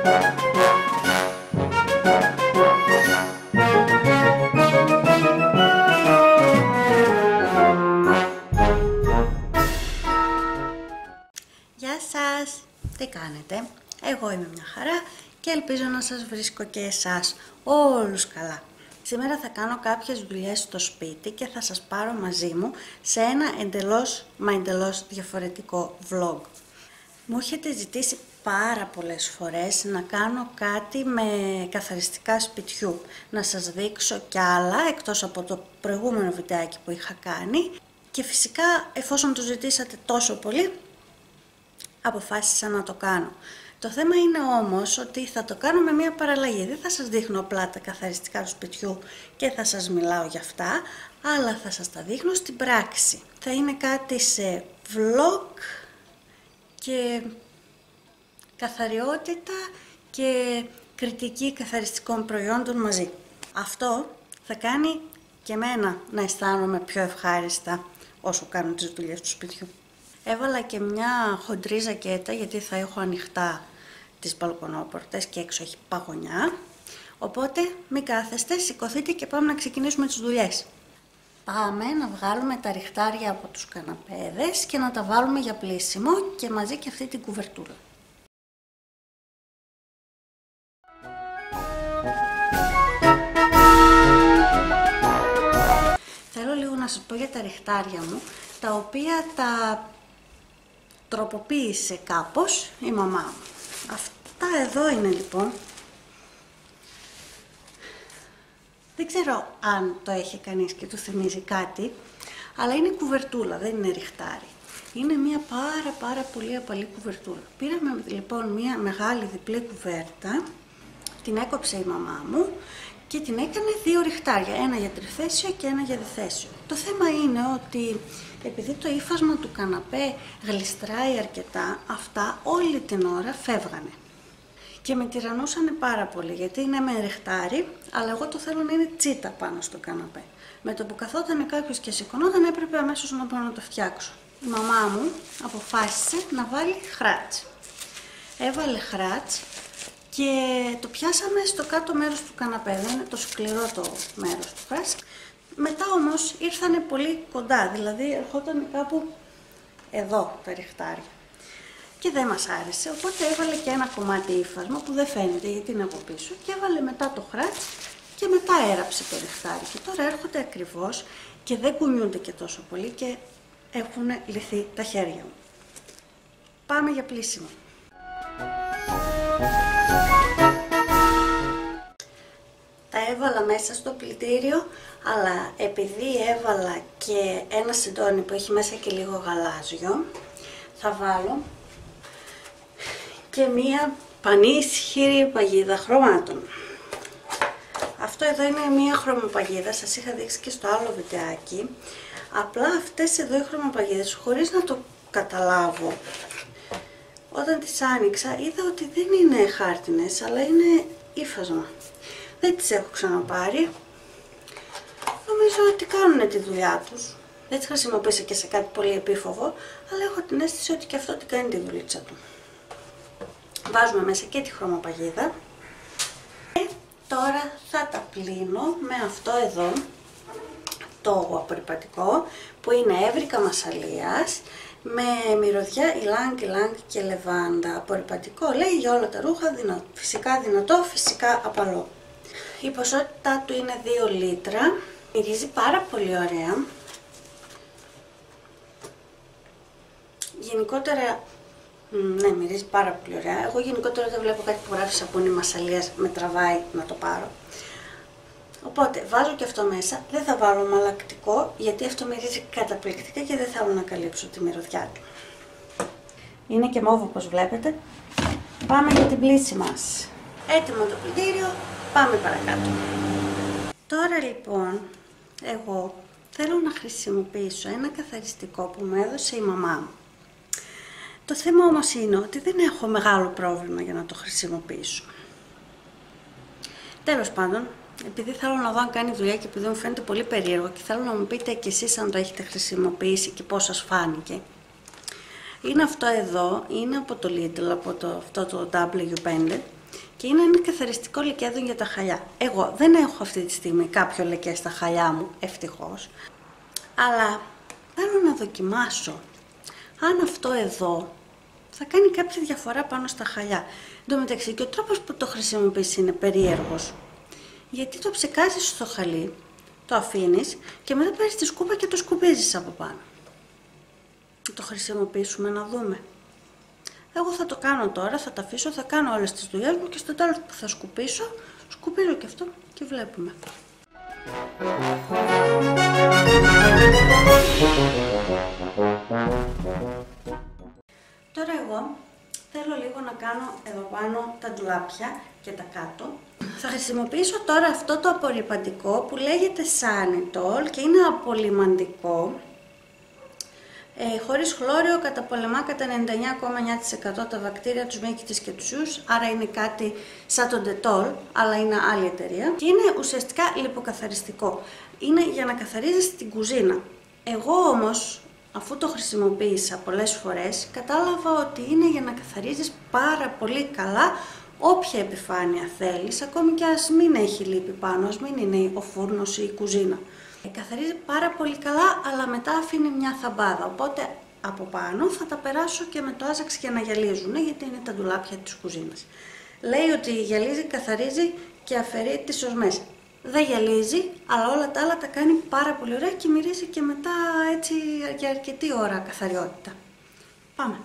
Γεια σας! Τι κάνετε? Εγώ είμαι μια χαρά και ελπίζω να σας βρίσκω και εσάς όλους καλά. Σήμερα θα κάνω κάποιες δουλειές στο σπίτι και θα σας πάρω μαζί μου σε ένα εντελώς διαφορετικό vlog. Μου έχετε ζητήσει πάρα πολλές φορές να κάνω κάτι με καθαριστικά σπιτιού. Να σας δείξω κι άλλα εκτός από το προηγούμενο βιντεάκι που είχα κάνει. Και φυσικά εφόσον το ζητήσατε τόσο πολύ, αποφάσισα να το κάνω. Το θέμα είναι όμως ότι θα το κάνω με μια παραλλαγή. Δεν θα σας δείχνω απλά τα καθαριστικά του σπιτιού και θα σας μιλάω για αυτά, αλλά θα σας τα δείχνω στην πράξη. Θα είναι κάτι σε vlog και καθαριότητα και κριτική καθαριστικών προϊόντων μαζί. Αυτό θα κάνει και εμένα να αισθάνομαι πιο ευχάριστα όσο κάνω τις δουλειές του σπιτιού. Έβαλα και μια χοντρή ζακέτα γιατί θα έχω ανοιχτά τις μπαλκονόπορτες και έξω έχει παγωνιά. Οπότε μην κάθεστε, σηκωθείτε και πάμε να ξεκινήσουμε τις δουλειές. Πάμε να βγάλουμε τα ριχτάρια από τους καναπέδες και να τα βάλουμε για πλύσιμο και μαζί και αυτή την κουβερτούλα. Θέλω λίγο να σας πω για τα ριχτάρια μου, τα οποία τα τροποποίησε κάπως η μαμά μου. Αυτά εδώ είναι λοιπόν. Δεν ξέρω αν το έχει κανείς και του θυμίζει κάτι, αλλά είναι κουβερτούλα, δεν είναι ριχτάρι. Είναι μια πάρα πολύ απαλή κουβερτούλα. Πήραμε λοιπόν μια μεγάλη διπλή κουβέρτα, την έκοψε η μαμά μου και την έκανε δύο ριχτάρια, ένα για τριθέσιο και ένα για διθέσιο. Το θέμα είναι ότι επειδή το ύφασμα του καναπέ γλιστράει αρκετά, αυτά όλη την ώρα φεύγανε. Και με τυραννούσανε πάρα πολύ, γιατί είναι με ριχτάρι, αλλά εγώ το θέλω να είναι τσίτα πάνω στο καναπέ. Με το που καθόταν κάποιος και σηκωνόταν έπρεπε αμέσως να πάω να το φτιάξω. Η μαμά μου αποφάσισε να βάλει χράτς. Έβαλε χράτς και το πιάσαμε στο κάτω μέρος του καναπέ, δεν είναι το σκληρό το μέρος του χράτς. Μετά όμως ήρθανε πολύ κοντά, δηλαδή ερχόταν κάπου εδώ τα ριχτάρια. Και δεν μας άρεσε, οπότε έβαλε και ένα κομμάτι ύφασμα που δεν φαίνεται γιατί είναι από πίσω και έβαλε μετά το χράτς και μετά έραψε το ριχτάρι. Και τώρα έρχονται ακριβώς και δεν κουνιούνται και τόσο πολύ και έχουν λυθεί τα χέρια μου. Πάμε για πλύσιμο. Τα έβαλα μέσα στο πλυντήριο, αλλά επειδή έβαλα και ένα σεντόνι που έχει μέσα και λίγο γαλάζιο, θα βάλω και μία πανίσχυρη παγίδα χρωμάτων. Αυτό εδώ είναι μία χρωμοπαγίδα, σας είχα δείξει και στο άλλο βιντεάκι. Απλά αυτές εδώ οι χρωμοπαγίδες, χωρίς να το καταλάβω, όταν τις άνοιξα είδα ότι δεν είναι χάρτινες, αλλά είναι ύφασμα. Δεν τις έχω ξαναπάρει. Νομίζω ότι κάνουν τη δουλειά τους. Δεν τις χρησιμοποίησα και σε κάτι πολύ επίφοβο, αλλά έχω την αίσθηση ότι και αυτό την κάνει τη δουλίτσα του. Βάζουμε μέσα και τη χρωμοπαγίδα. Και τώρα θα τα πλύνω με αυτό εδώ, το απορρυπαντικό, που είναι έβρικα μασαλίας, με μυρωδιά ιλάνγκ και λεβάντα. Απορρυπαντικό λέει για όλα τα ρούχα, φυσικά δυνατό, φυσικά απαλό. Η ποσότητά του είναι 2 λίτρα, μυρίζει πάρα πολύ ωραία. Γενικότερα, ναι, μυρίζει πάρα πολύ ωραία. Εγώ γενικότερα δεν βλέπω κάτι που γράφει σαπούνι μασαλίας, με τραβάει να το πάρω. Οπότε βάζω και αυτό μέσα, δεν θα βάλω μαλακτικό γιατί αυτό μυρίζει καταπληκτικά και δεν θέλω να καλύψω τη μυρωδιά του. Είναι και μόβο όπως βλέπετε. Πάμε για την πλύση μας. Έτοιμο το πλυντήριο, πάμε παρακάτω. Τώρα λοιπόν, εγώ θέλω να χρησιμοποιήσω ένα καθαριστικό που μου έδωσε η μαμά μου. Το θέμα όμως είναι ότι δεν έχω μεγάλο πρόβλημα για να το χρησιμοποιήσω. Τέλος πάντων, επειδή θέλω να δω αν κάνει δουλειά και επειδή μου φαίνεται πολύ περίεργο και θέλω να μου πείτε και εσείς αν το έχετε χρησιμοποιήσει και πώς σας φάνηκε. Είναι αυτό εδώ, είναι από το Lidl, από αυτό το W5 Και είναι ένα καθαριστικό λεκέδον για τα χαλιά. Εγώ δεν έχω αυτή τη στιγμή κάποιο λεκέ στα χαλιά μου, ευτυχώς. Αλλά θέλω να δοκιμάσω αν αυτό εδώ θα κάνει κάποια διαφορά πάνω στα χαλιά. Εν τω μεταξύ και ο τρόπος που το χρησιμοποιείς είναι περίεργος. Γιατί το ψεκάζεις στο χαλί, το αφήνεις και μετά παίρνεις τη σκούπα και το σκουπίζεις από πάνω. Το χρησιμοποιήσουμε να δούμε. Εγώ θα το κάνω τώρα, θα τα αφήσω, θα κάνω όλες τις δουλειές μου και στο τέλος που θα σκουπίσω, σκουπίζω και αυτό και βλέπουμε. Τώρα εγώ θέλω λίγο να κάνω εδώ πάνω τα ντουλάπια και τα κάτω. Θα χρησιμοποιήσω τώρα αυτό το απορρυπαντικό που λέγεται Sanitol και είναι απολυμαντικό. Χωρίς χλώριο, καταπολεμά κατά 99,9% τα βακτήρια, τους μύκητες και τους ιούς, άρα είναι κάτι σαν το Dettol, αλλά είναι άλλη εταιρεία. Και είναι ουσιαστικά λιποκαθαριστικό. Είναι για να καθαρίζεις την κουζίνα. Εγώ όμως, αφού το χρησιμοποίησα πολλές φορές, κατάλαβα ότι είναι για να καθαρίζεις πάρα πολύ καλά όποια επιφάνεια θέλεις, ακόμη και ας μην έχει λίπη πάνω, ας μην είναι ο φούρνος ή η κουζίνα. Καθαρίζει πάρα πολύ καλά, αλλά μετά αφήνει μια θαμπάδα, οπότε από πάνω θα τα περάσω και με το άζαξ για να γυαλίζουν, γιατί είναι τα ντουλάπια της κουζίνας. Λέει ότι γυαλίζει, καθαρίζει και αφαιρεί τις οσμές. Δεν γυαλίζει, αλλά όλα τα άλλα τα κάνει πάρα πολύ ωραία και μυρίζει και μετά έτσι για αρκετή ώρα καθαριότητα. Πάμε!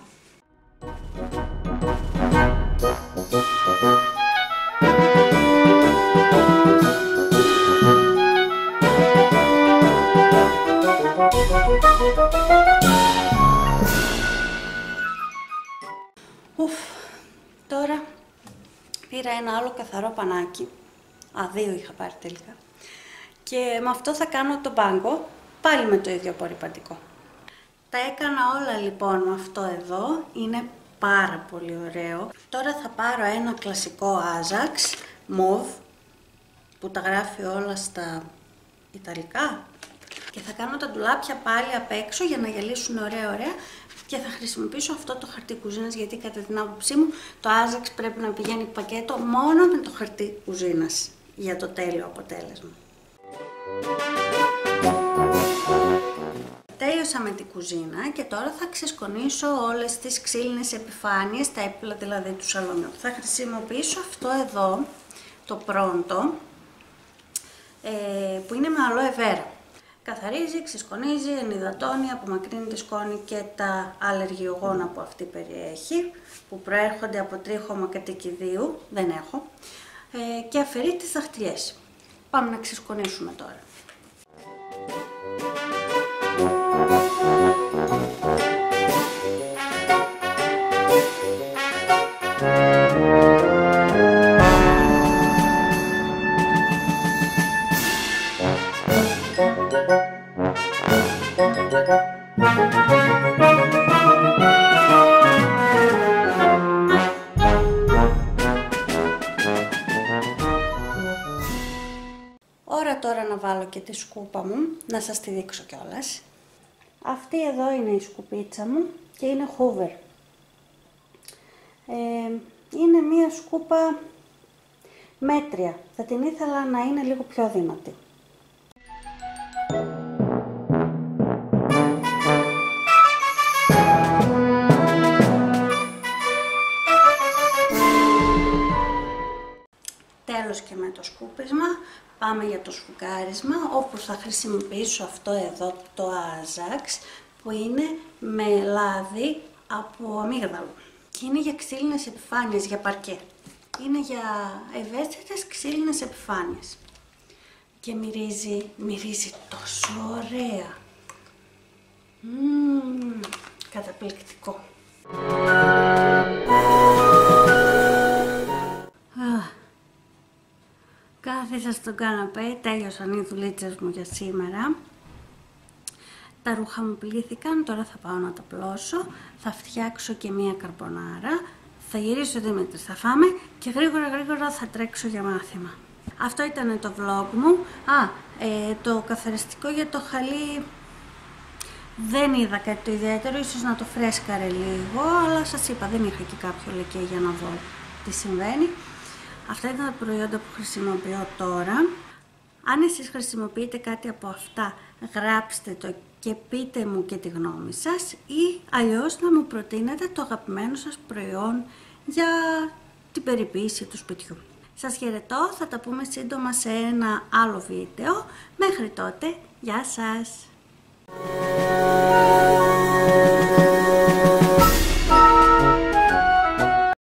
Τώρα πήρα ένα άλλο καθαρό πανάκι, δύο είχα πάρει τελικά, και με αυτό θα κάνω το μπάγκο, πάλι με το ίδιο απορρυπαντικό. Τα έκανα όλα λοιπόν με αυτό εδώ, είναι πάρα πολύ ωραίο. Τώρα θα πάρω ένα κλασικό άζαξ, μοβ, που τα γράφει όλα στα ιταλικά, και θα κάνω τα ντουλάπια πάλι απ' έξω για να γυαλίσουν ωραία και θα χρησιμοποιήσω αυτό το χαρτί κουζίνας, γιατί κατά την άποψή μου το άζαξ πρέπει να πηγαίνει πακέτο μόνο με το χαρτί κουζίνας για το τέλειο αποτέλεσμα. Τέλειωσα με την κουζίνα και τώρα θα ξεσκονίσω όλες τις ξύλινες επιφάνειες, τα έπιπλα δηλαδή του σαλονιού. Θα χρησιμοποιήσω αυτό εδώ, το πρώτο, που είναι με aloe vera. Καθαρίζει, ξεσκονίζει, ενυδατώνει, απομακρύνει τη σκόνη και τα αλλεργιογόνα που αυτή περιέχει, που προέρχονται από τρίχωμα κατοικιδίου, δεν έχω, και αφαιρεί τις δαχτυλιές. Πάμε να ξεσκονίσουμε τώρα. Ώρα τώρα να βάλω και τη σκούπα μου, να σας τη δείξω κιόλας. Αυτή εδώ είναι η σκουπίτσα μου και είναι Hoover. Είναι μία σκούπα μέτρια, θα την ήθελα να είναι λίγο πιο δυνατή. Τέλος και με το σκούπισμα, πάμε για το σφουγγάρισμα, όπου θα χρησιμοποιήσω αυτό εδώ το άζαξ, που είναι με λάδι από αμύγδαλο. Και είναι για ξύλινες επιφάνειες, για παρκέ. Είναι για ευαίσθητες ξύλινες επιφάνειες. Και μυρίζει τόσο ωραία. Καταπληκτικό. Κάθισα στον καναπέ, τέλειωσαν οι δουλίτσες μου για σήμερα. Τα ρούχα μου πλήθηκαν, τώρα θα πάω να τα πλώσω, θα φτιάξω και μία καρμπονάρα, θα γυρίσω ο Δημήτρης, θα φάμε και γρήγορα θα τρέξω για μάθημα. Αυτό ήταν το vlog μου. Το καθαριστικό για το χαλί δεν είδα κάτι το ιδιαίτερο, ίσως να το φρέσκαρε λίγο, αλλά σας είπα δεν είχα και κάποιο λεκέ για να δω τι συμβαίνει. Αυτά ήταν τα προϊόντα που χρησιμοποιώ τώρα. Αν εσείς χρησιμοποιείτε κάτι από αυτά, γράψτε το και πείτε μου και τη γνώμη σας, ή αλλιώς να μου προτείνετε το αγαπημένο σας προϊόν για την περιποίηση του σπιτιού. Σας χαιρετώ, θα τα πούμε σύντομα σε ένα άλλο βίντεο. Μέχρι τότε, γεια σας!